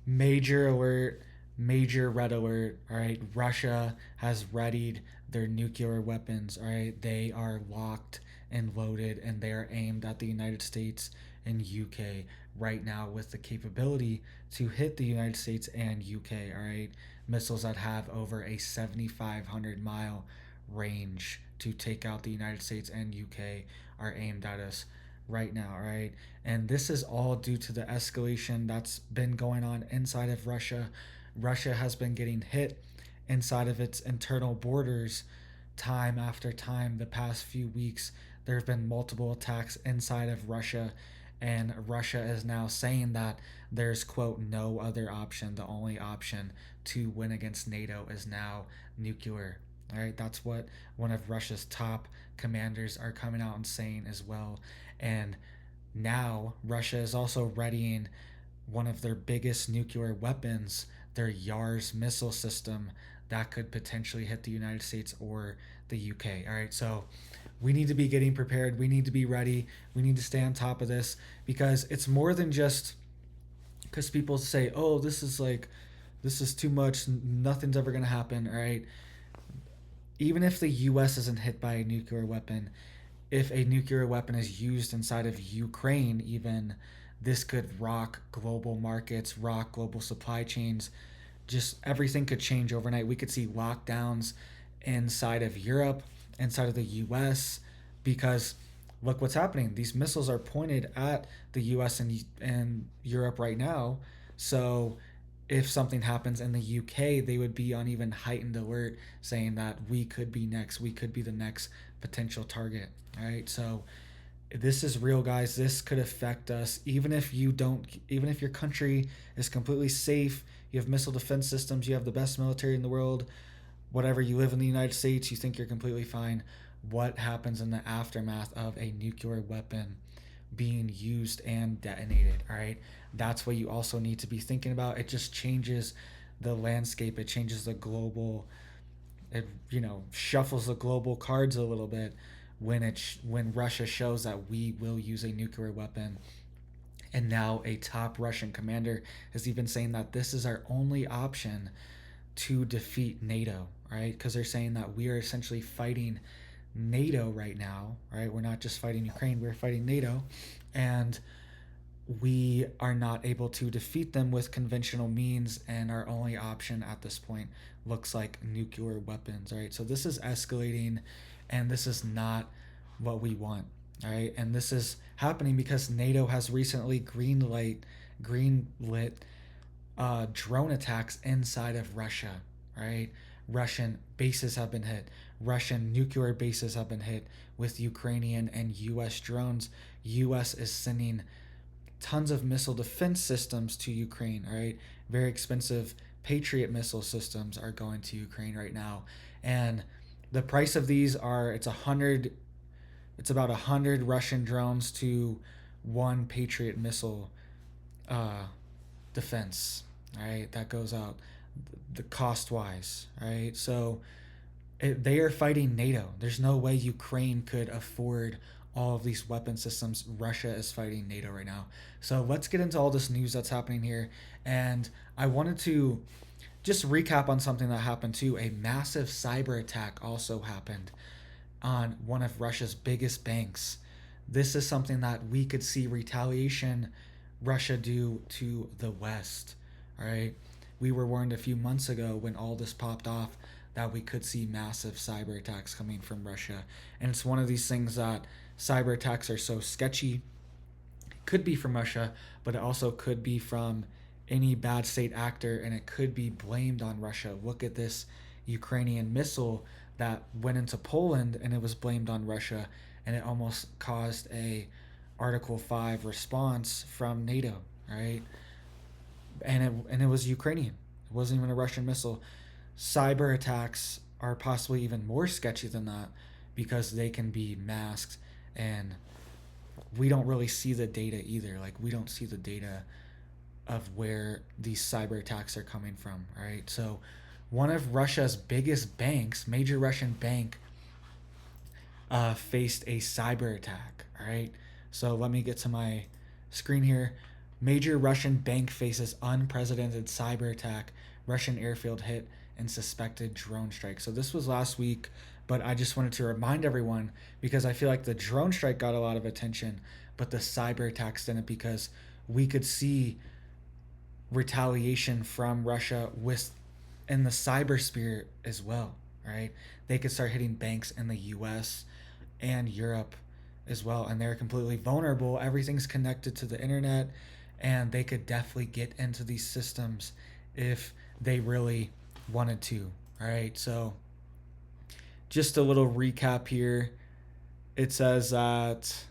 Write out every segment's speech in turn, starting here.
Major alert, major red alert. All right, Russia has readied their nuclear weapons. All right, they are locked and loaded, and they are aimed at the United States and UK right now with the capability to hit the United States and UK. All right, missiles that have over a 7,500 mile range to take out the United States and UK are aimed at us right now, right? And this is all due to the escalation that's been going on inside of Russia. Russia has been getting hit inside of its internal borders time after time the past few weeks. There have been multiple attacks inside of Russia, and Russia is now saying that there's, quote, no other option. The only option to win against NATO is now nuclear. All right, that's what one of Russia's top commanders are coming out and saying as well. And now Russia is also readying one of their biggest nuclear weapons, their YARS missile system, that could potentially hit the United States or the UK. All right, so we need to be getting prepared. We need to be ready. We need to stay on top of this because it's more than just because people say, oh, this is too much. Nothing's ever going to happen. All right. Even if the US isn't hit by a nuclear weapon, if a nuclear weapon is used inside of Ukraine, even, this could rock global markets, rock global supply chains. Just everything could change overnight. We could see lockdowns inside of Europe, inside of the US, because look what's happening. These missiles are pointed at the US and Europe right now. So if something happens in the UK, they would be on even heightened alert, saying that we could be next. We could be the next potential target. All right. So this is real, guys. This could affect us. Even if you don't, even if your country is completely safe, you have missile defense systems, you have the best military in the world, whatever, you live in the United States, you think you're completely fine. What happens in the aftermath of a nuclear weapon being used and detonated? All right. That's what you also need to be thinking about. It just changes the landscape. It changes the global, it, shuffles the global cards a little bit when when Russia shows that we will use a nuclear weapon. And now a top Russian commander is even saying that this is our only option to defeat NATO, right? Because they're saying that we are essentially fighting NATO right now, right? We're not just fighting Ukraine, we're fighting NATO. And we are not able to defeat them with conventional means, and our only option at this point looks like nuclear weapons. All right, so this is escalating, and this is not what we want. All right, and this is happening because NATO has recently greenlit drone attacks inside of Russia. Right, Russian bases have been hit. Russian nuclear bases have been hit with Ukrainian and U.S. drones. U.S. is sending tons of missile defense systems to Ukraine, all right? Very expensive Patriot missile systems are going to Ukraine right now. And the price of these are it's about 100 Russian drones to one Patriot missile uh, defense, all right? That goes out the cost wise, all right? So they are fighting NATO. There's no way Ukraine could afford all of these weapon systems. Russia is fighting NATO right now. So let's get into all this news that's happening here. And I wanted to just recap on something that happened too. A massive cyber attack also happened on one of Russia's biggest banks. This is something that we could see retaliation Russia do to the West. All right. We were warned a few months ago when all this popped off that we could see massive cyber attacks coming from Russia. And it's one of these things that cyber attacks are so sketchy. It could be from Russia, but it also could be from any bad state actor, and it could be blamed on Russia. Look at this Ukrainian missile that went into Poland, and it was blamed on Russia, and it almost caused a Article 5 response from NATO, right? And it was Ukrainian. It wasn't even a Russian missile. Cyber attacks are possibly even more sketchy than that because they can be masked, and we don't really see the data either. Like, we don't see the data of where these cyber attacks are coming from, right? So one of Russia's biggest banks, major Russian bank, faced a cyber attack, all right? So let me get to my screen here. Major Russian bank faces unprecedented cyber attack. Russian airfield hit and suspected drone strike. So this was last week, but I just wanted to remind everyone because I feel like the drone strike got a lot of attention, but the cyber attacks didn't because we could see retaliation from Russia with in the cyber sphere as well, right? They could start hitting banks in the US and Europe as well, and they're completely vulnerable. Everything's connected to the internet, and they could definitely get into these systems if they really wanted to. All right, so just a little recap here. It says that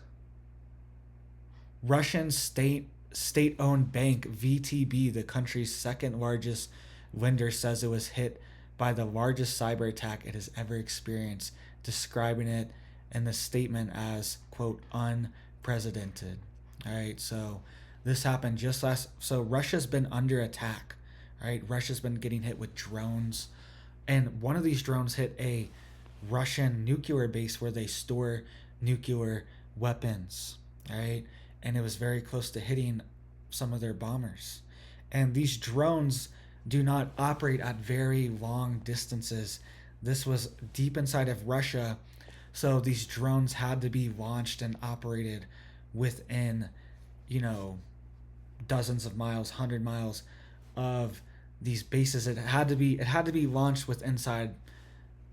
Russian state-owned bank VTB, the country's second largest lender, says it was hit by the largest cyber attack it has ever experienced, describing it in the statement as, quote, unprecedented. All right, so this happened just last. So Russia's been under attack. All right, Russia's been getting hit with drones, and one of these drones hit a Russian nuclear base where they store nuclear weapons. All right, and it was very close to hitting some of their bombers. And these drones do not operate at very long distances. This was deep inside of Russia, so these drones had to be launched and operated within, dozens of miles, 100 miles of these bases. It had to be launched with inside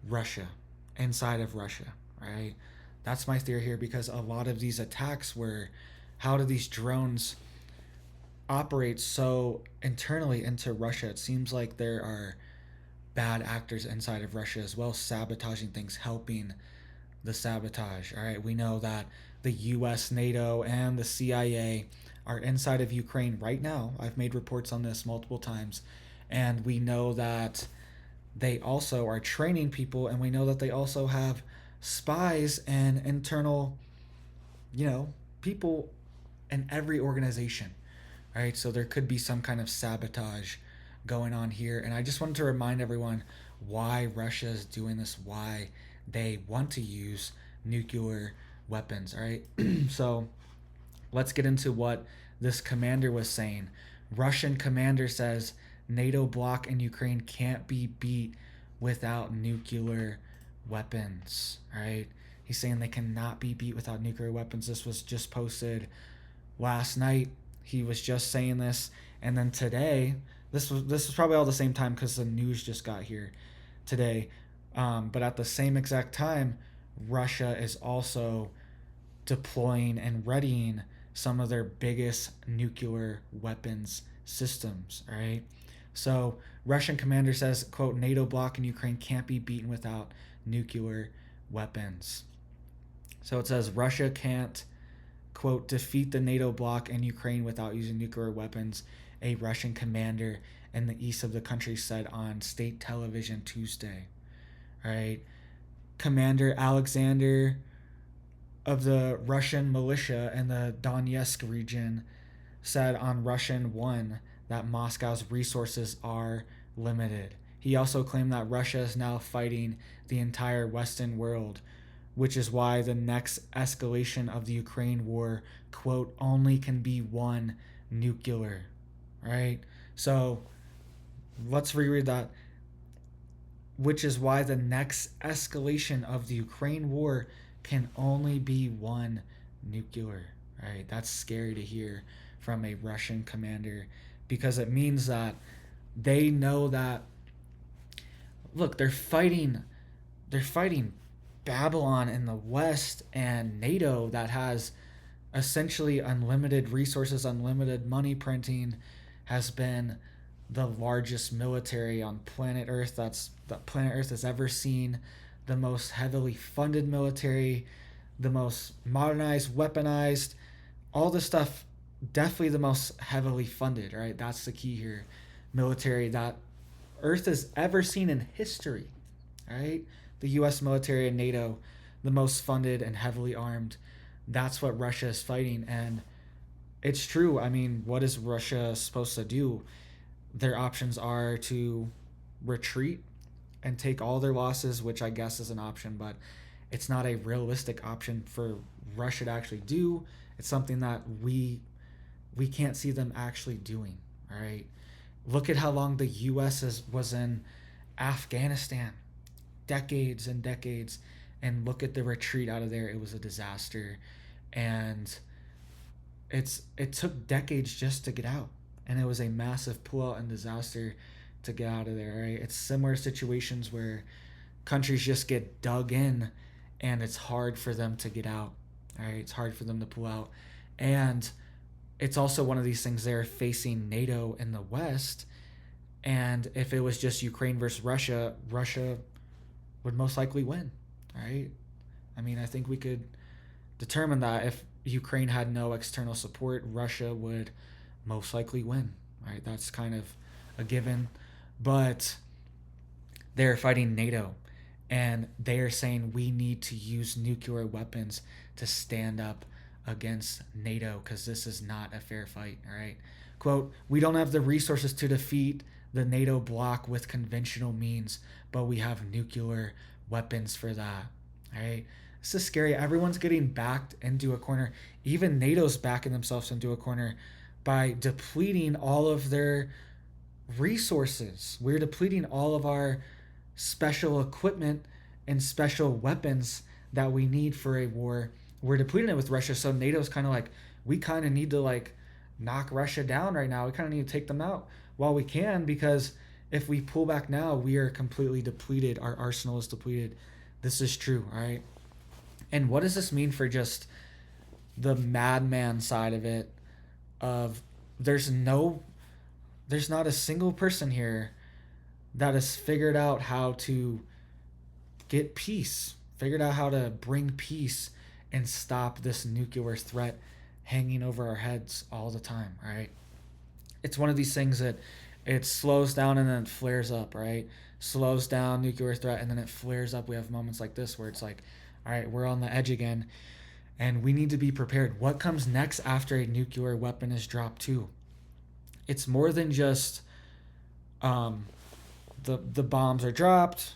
of Russia, right? That's my theory here because a lot of these attacks were, how do these drones operate so internally into Russia? It seems like there are bad actors inside of Russia as well, sabotaging things, helping the sabotage. All right, we know that the US, NATO, and the CIA are inside of Ukraine right now. I've made reports on this multiple times. And we know that they also are training people, and we know that they also have spies and internal, people in every organization. All right, so there could be some kind of sabotage going on here. And I just wanted to remind everyone why Russia is doing this, why they want to use nuclear weapons. All right, so let's get into what this commander was saying. Russian commander says NATO bloc in Ukraine can't be beat without nuclear weapons. All right, he's saying they cannot be beat without nuclear weapons. This was just posted last night. He was just saying this, and then today, this was probably all the same time because the news just got here today. But at the same exact time, Russia is also deploying and readying some of their biggest nuclear weapons systems. All right. So Russian commander says, quote, NATO bloc in Ukraine can't be beaten without nuclear weapons. So it says Russia can't, quote, defeat the NATO bloc in Ukraine without using nuclear weapons, a Russian commander in the east of the country said on state television Tuesday. All right. Commander Alexander of the Russian militia in the Donetsk region said on Russian One that Moscow's resources are limited. He also claimed that Russia is now fighting the entire Western world, which is why the next escalation of the Ukraine war, quote, only can be one nuclear. Right? So let's reread that. Which is why the next escalation of the Ukraine war can only be one nuclear. Right? That's scary to hear from a Russian commander because it means that they know that, look, they're fighting Babylon in the West and NATO that has essentially unlimited resources, unlimited money printing, has been the largest military on planet Earth that planet Earth has ever seen, the most heavily funded military, the most modernized, weaponized, all this stuff, definitely the most heavily funded, right? That's the key here. Military that Earth has ever seen in history, right? The US military and NATO, the most funded and heavily armed. That's what Russia is fighting. And it's true. I mean, what is Russia supposed to do? Their options are to retreat and take all their losses, which I guess is an option, but it's not a realistic option for Russia to actually do. It's something that we we can't see them actually doing. All right. Look at how long the was in Afghanistan, decades and decades, and look at the retreat out of there. It was a disaster, and it took decades just to get out, and it was a massive pullout and disaster to get out of there. Right? It's similar situations where countries just get dug in, and it's hard for them to get out. All right, it's hard for them to pull out, and it's also one of these things they're facing NATO in the West. And if it was just Ukraine versus Russia, Russia would most likely win, right? I mean, I think we could determine that if Ukraine had no external support, Russia would most likely win, right? That's kind of a given. But they're fighting NATO, and they're saying we need to use nuclear weapons to stand up against NATO because this is not a fair fight, all right? Quote, we don't have the resources to defeat the NATO bloc with conventional means, but we have nuclear weapons for that, all right? This is scary. Everyone's getting backed into a corner. Even NATO's backing themselves into a corner by depleting all of their resources. We're depleting all of our special equipment and special weapons that we need for a war. We're depleting it with Russia, so NATO's kind of like, we kind of need to like knock Russia down right now. We kind of need to take them out while we can, because if we pull back now, we are completely depleted. Our arsenal is depleted. This is true, all right? And what does this mean for just the madman side of it? Of there's not a single person here that has figured out how to get peace, figured out how to bring peace and stop this nuclear threat hanging over our heads all the time, right? It's one of these things that it slows down and then it flares up, right? Slows down, nuclear threat, and then it flares up. We have moments like this where it's like, all right, we're on the edge again, and we need to be prepared. What comes next after a nuclear weapon is dropped too? It's more than just the bombs are dropped,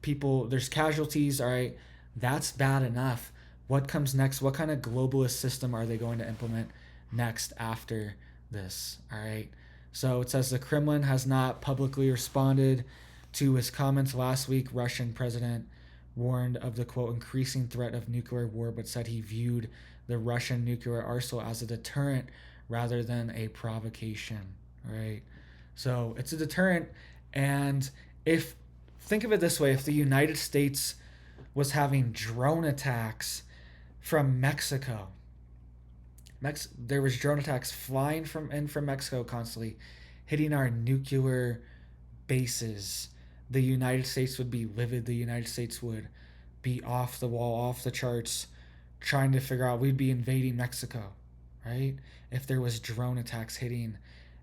people, there's casualties, all right? That's bad enough. What comes next? What kind of globalist system are they going to implement next after this? All right. So it says the Kremlin has not publicly responded to his comments last week. Russian president warned of the, quote, increasing threat of nuclear war, but said he viewed the Russian nuclear arsenal as a deterrent rather than a provocation. Right. So it's a deterrent. And think of it this way, if the United States was having drone attacks from Mexico, there was drone attacks flying from Mexico constantly, hitting our nuclear bases, the United States would be livid. The United States would be off the wall, off the charts, trying to figure out, we'd be invading Mexico, right? If there was drone attacks hitting.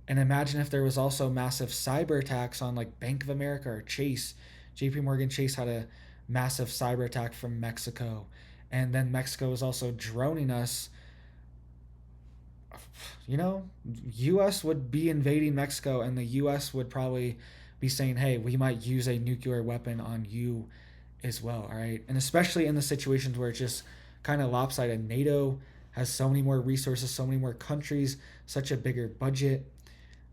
And imagine if there was also massive cyber attacks on like Bank of America or Chase. JP Morgan Chase had a massive cyber attack from Mexico. And then Mexico was also droning us. You know, U.S. would be invading Mexico, and the U.S. would probably be saying, hey, we might use a nuclear weapon on you as well, all right? And especially in the situations where it's just kind of lopsided. NATO has so many more resources, so many more countries, such a bigger budget.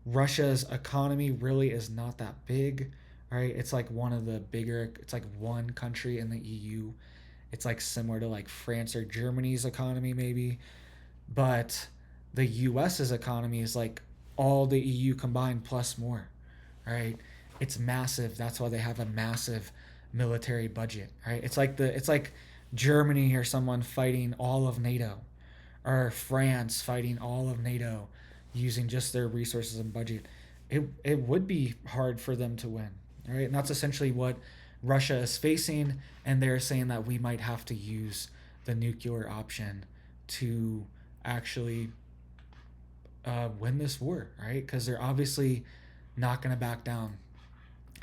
Russia's economy really is not that big, right? It's like one of the bigger, it's like one country in the EU. It's like similar to like France or Germany's economy maybe. But the US's economy is like all the EU combined plus more, right? It's massive. That's why they have a massive military budget, right? It's like Germany or someone fighting all of NATO, or France fighting all of NATO using just their resources and budget. It would be hard for them to win, right? And that's essentially what Russia is facing, and they're saying that we might have to use the nuclear option to actually win this war, right? Because they're obviously not going to back down.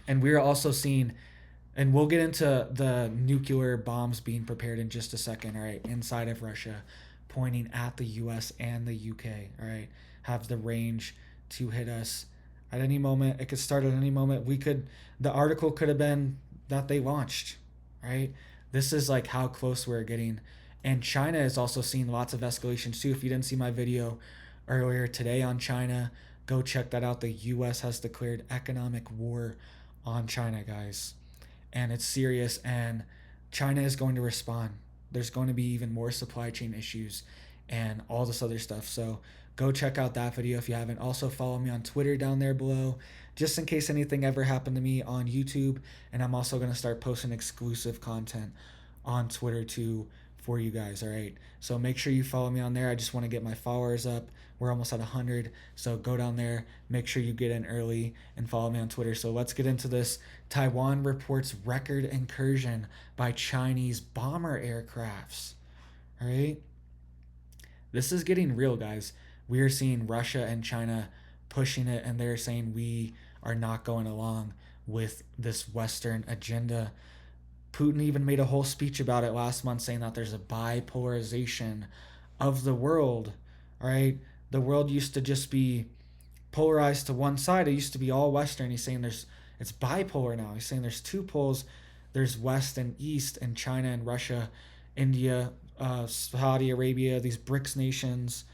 And we're also seeing, and we'll get into the nuclear bombs being prepared in just a second, all right, inside of Russia, pointing at the US and the UK, all right, have the range to hit us at any moment. It could start at any moment. The article could have been that they launched, right? This is like how close we're getting. And China is also seeing lots of escalations too. If you didn't see my video earlier today on China. Go check that out. The US has declared economic war on China, guys. And it's serious, and China is going to respond. There's going to be even more supply chain issues and all this other stuff. So go check out that video if you haven't. Also follow me on Twitter down there below, just in case anything ever happened to me on YouTube. And I'm also going to start posting exclusive content on Twitter too for you guys. All right, so make sure you follow me on there. I just want to get my followers up. We're almost at 100, so go down there, make sure you get in early, and follow me on Twitter. So let's get into this. Taiwan reports record incursion by Chinese bomber aircrafts. All right, this is getting real, guys. We are seeing Russia and China pushing it, and they're saying we are not going along with this Western agenda. Putin even made a whole speech about it last month, saying that there's a bipolarization of the world. All right, the world used to just be polarized to one side. It used to be all Western. He's saying it's bipolar now. He's saying there's two poles. There's West and East, and China and Russia, India, Saudi Arabia, these BRICS nations.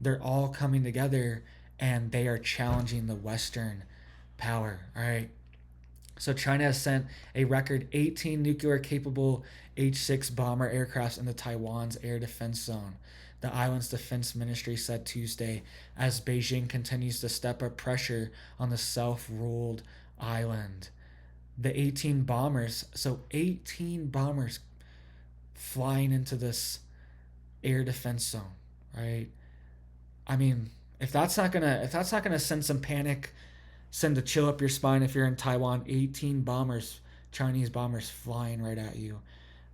They're all coming together, and they are challenging the Western power. All right. So China has sent a record 18 nuclear-capable H-6 bomber aircrafts into Taiwan's air defense zone, the island's defense ministry said Tuesday, as Beijing continues to step up pressure on the self-ruled island. The 18 bombers, so 18 bombers flying into this air defense zone, right? I mean, if that's not gonna send some panic, send a chill up your spine if you're in Taiwan, 18 bombers, Chinese bombers flying right at you,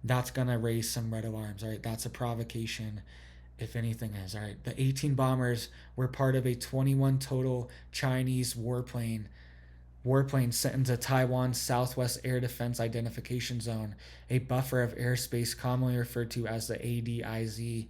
that's gonna raise some red alarms. All right, that's a provocation, if anything is. All right, the 18 bombers were part of a 21 total Chinese warplane sent into Taiwan's Southwest Air Defense Identification Zone, a buffer of airspace commonly referred to as the ADIZ,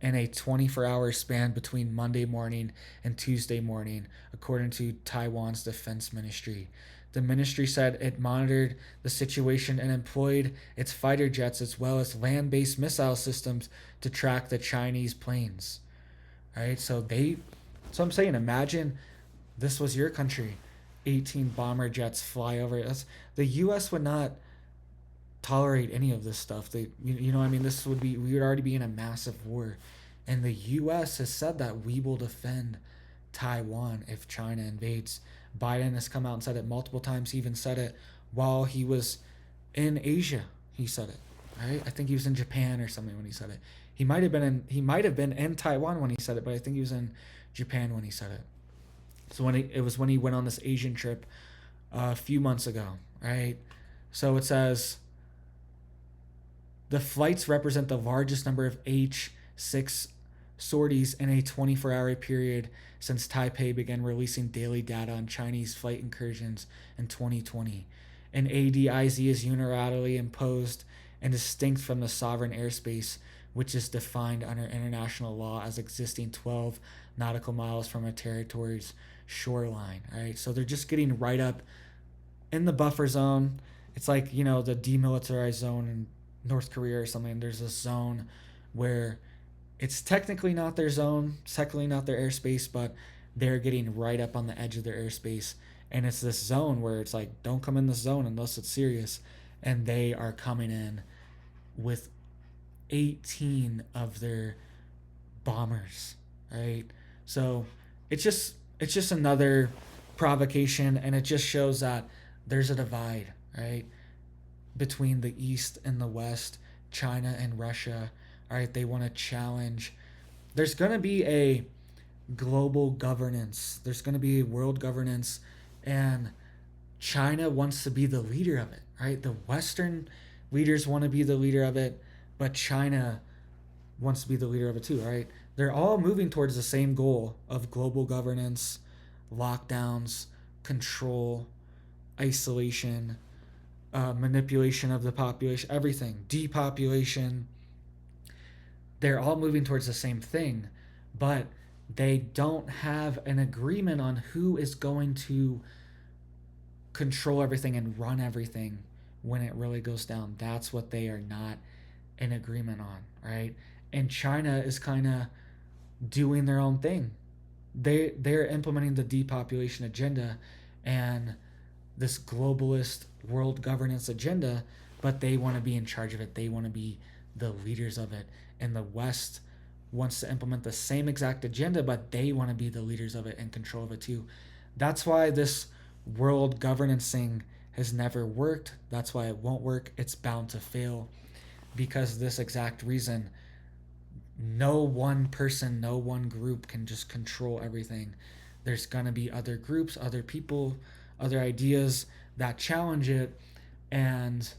in a 24-hour span between Monday morning and Tuesday morning, according to Taiwan's defense ministry. The ministry said it monitored the situation and employed its fighter jets as well as land-based missile systems to track the Chinese planes. All right, so I'm saying, imagine this was your country. 18 bomber jets fly over it. The U.S. would not tolerate any of this stuff. We would already be in a massive war, and the U.S. has said that we will defend Taiwan if China invades. Biden has come out and said it multiple times. He even said it while he was in Asia. He said it, right? I think he was in Japan or something when he said it. He might have been in Taiwan when he said it, but I think he was in Japan when he said it. So it was when he went on this Asian trip a few months ago, right? So it says the flights represent the largest number of H-6 sorties in a 24-hour period since Taipei began releasing daily data on Chinese flight incursions in 2020. An ADIZ is unilaterally imposed and distinct from the sovereign airspace, which is defined under international law as existing 12 nautical miles from a territory's shoreline. All right, so they're just getting right up in the buffer zone. It's like, the demilitarized zone in North Korea or something. There's a zone where it's technically not their zone, technically not their airspace, but they're getting right up on the edge of their airspace. And it's this zone where it's like, don't come in this zone unless it's serious. And they are coming in with 18 of their bombers, right? So it's just another provocation, and it just shows that there's a divide, right, between the East and the West, China and Russia. All right, they want to challenge. There's going to be a global governance. There's going to be a world governance, and China wants to be the leader of it, right? The Western leaders want to be the leader of it, but China wants to be the leader of it too, right? They're all moving towards the same goal of global governance, lockdowns, control, isolation, manipulation of the population, everything, depopulation. They're all moving towards the same thing, but they don't have an agreement on who is going to control everything and run everything when it really goes down. That's what they are not in agreement on, right? And China is kind of doing their own thing. They're implementing the depopulation agenda and this globalist world governance agenda, but they want to be in charge of it. They want to be the leaders of it. And the West wants to implement the same exact agenda, but they want to be the leaders of it and control of it too. That's why this world governance thing has never worked. That's why it won't work. It's bound to fail because of this exact reason. No one person, no one group can just control everything. There's going to be other groups, other people, other ideas that challenge it, and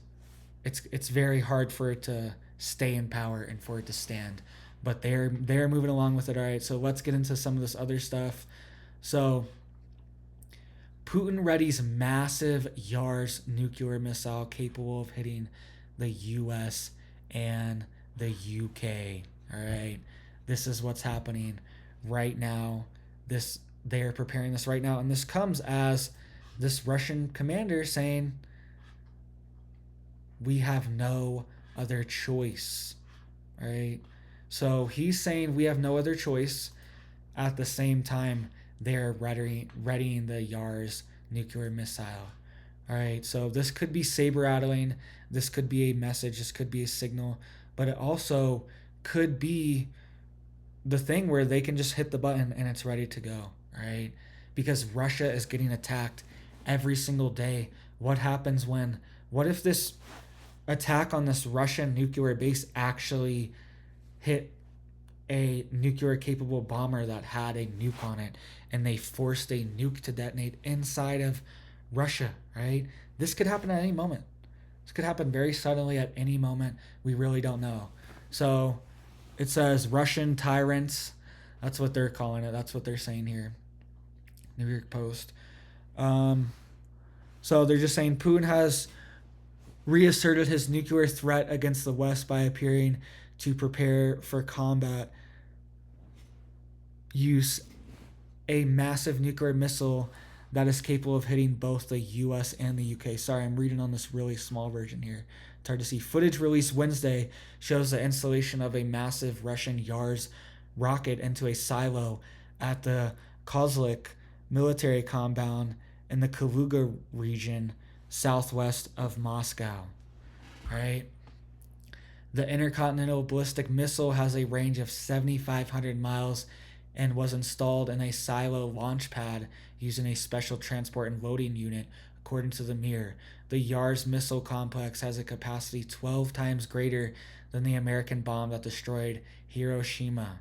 it's very hard for it to stay in power and for it to stand. But they're moving along with it. All right, so let's get into some of this other stuff. So Putin readies massive YARS nuclear missile capable of hitting the US and the UK. All right. This is what's happening right now. They're preparing this right now, and this comes as this Russian commander saying we have no other choice. All right. So he's saying we have no other choice. At the same time, they're readying the YARS nuclear missile. All right. So this could be saber rattling. This could be a message. This could be a signal. But it also could be the thing where they can just hit the button and it's ready to go. All right. Because Russia is getting attacked every single day. What if this attack on this Russian nuclear base actually hit a nuclear capable bomber that had a nuke on it and they forced a nuke to detonate inside of Russia, right? This could happen at any moment. This could happen very suddenly at any moment. We really don't know. So it says Russian tyrants. That's what they're calling it. That's what they're saying here. New York Post. So they're just saying Putin has reasserted his nuclear threat against the West by appearing to prepare for combat use a massive nuclear missile that is capable of hitting both the US and the UK. Sorry, I'm reading on this really small version here. It's hard to see. Footage released Wednesday shows the installation of a massive Russian YARS rocket into a silo at the Kozlik military compound in the Kaluga region southwest of Moscow. All right. The intercontinental ballistic missile has a range of 7,500 miles and was installed in a silo launch pad using a special transport and loading unit, according to the Mir. The YARS missile complex has a capacity 12 times greater than the American bomb that destroyed Hiroshima,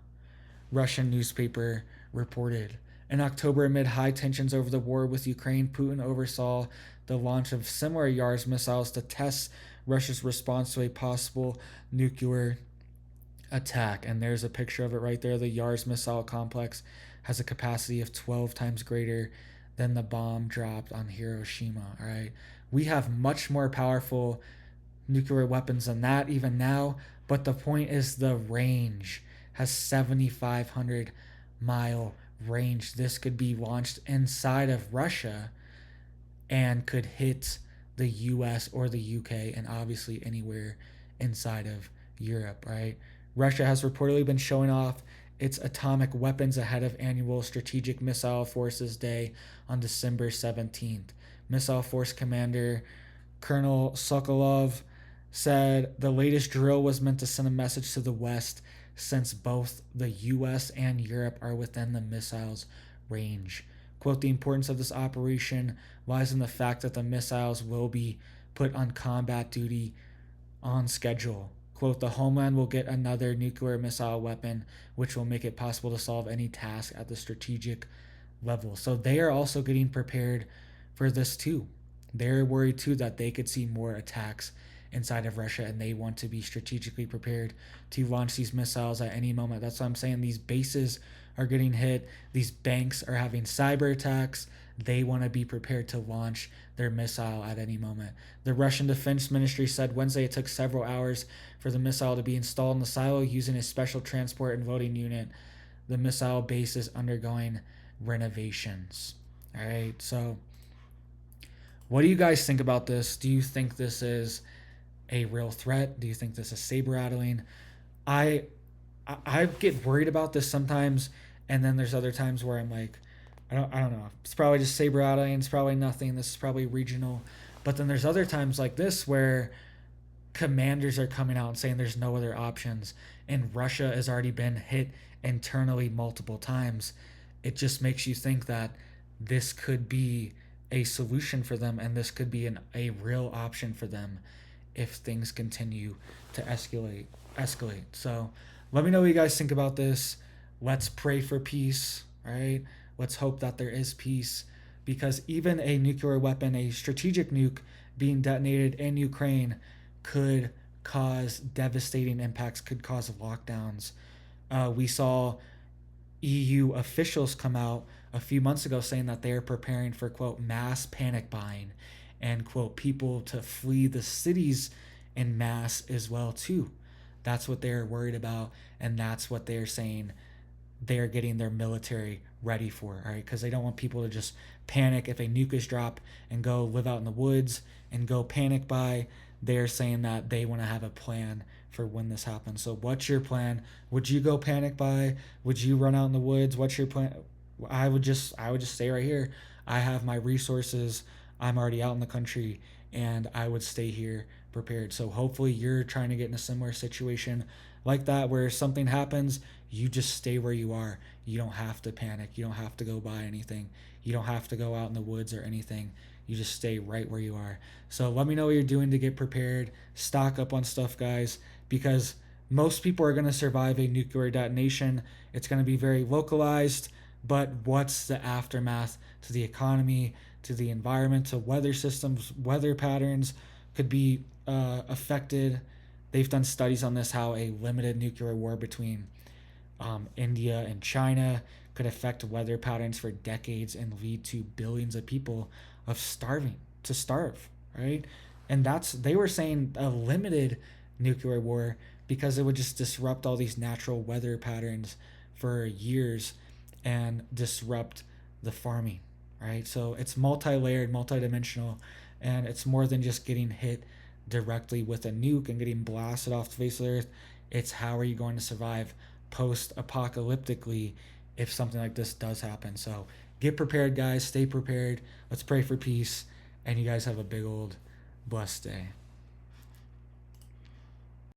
Russian newspaper reported. In October, amid high tensions over the war with Ukraine, Putin oversaw the launch of similar YARS missiles to test Russia's response to a possible nuclear attack. And there's a picture of it right there. The YARS missile complex has a capacity of 12 times greater than the bomb dropped on Hiroshima. All right. We have much more powerful nuclear weapons than that even now. But the point is the range has 7,500 mile range. This could be launched inside of Russia and could hit the US or the UK and obviously anywhere inside of Europe, right? Russia has reportedly been showing off its atomic weapons ahead of annual Strategic Missile Forces Day on December 17th. Missile Force Commander Colonel Sokolov said the latest drill was meant to send a message to the West since both the US and Europe are within the missile's range. Quote, the importance of this operation lies in the fact that the missiles will be put on combat duty on schedule. Quote, the homeland will get another nuclear missile weapon, which will make it possible to solve any task at the strategic level. So they are also getting prepared for this too. They're worried too that they could see more attacks inside of Russia, and they want to be strategically prepared to launch these missiles at any moment. That's what I'm saying. These bases are getting hit. These banks are having cyber attacks. They want to be prepared to launch their missile at any moment. The Russian Defense Ministry said Wednesday it took several hours for the missile to be installed in the silo using a special transport and loading unit. The missile base is undergoing renovations. All right, so what do you guys think about this? Do you think this is a real threat? Do you think this is saber rattling? I I get worried about this sometimes, and then there's other times where I'm like, I don't know. It's probably just saber rattling. It's probably nothing. This is probably regional. But then there's other times like this where commanders are coming out and saying there's no other options, and Russia has already been hit internally multiple times. It just makes you think that this could be a solution for them, and this could be a real option for them if things continue to escalate. So let me know what you guys think about this. Let's pray for peace, right? Let's hope that there is peace, because even a nuclear weapon, a strategic nuke being detonated in Ukraine, could cause devastating impacts, could cause lockdowns. We saw EU officials come out a few months ago saying that they are preparing for, quote, mass panic buying, and, quote, people to flee the cities in mass as well too. That's what they're worried about, and that's what they're saying they're getting their military ready for, all right? Because they don't want people to just panic if a nuke is dropped and go live out in the woods and go panic buy. They're saying that they want to have a plan for when this happens. So what's your plan? Would you go panic buy? Would you run out in the woods? What's your plan? I would just stay right here. I have my resources. I'm already out in the country, and I would stay here prepared. So hopefully you're trying to get in a similar situation like that where something happens, you just stay where you are. You don't have to panic. You don't have to go buy anything. You don't have to go out in the woods or anything. You just stay right where you are. So let me know what you're doing to get prepared. Stock up on stuff, guys, because most people are going to survive a nuclear detonation. It's going to be very localized, but what's the aftermath to the economy, to the environment, to weather systems, weather patterns could be affected. They've done studies on this, how a limited nuclear war between India and China could affect weather patterns for decades and lead to billions of people of starve, right? And that's, they were saying a limited nuclear war because it would just disrupt all these natural weather patterns for years and disrupt the farming, right? So it's multi-layered, multi-dimensional, and it's more than just getting hit directly with a nuke and getting blasted off the face of the earth. It's how are you going to survive post-apocalyptically if something like this does happen. So get prepared, guys. Stay prepared. Let's pray for peace, and you guys have a big old blessed day.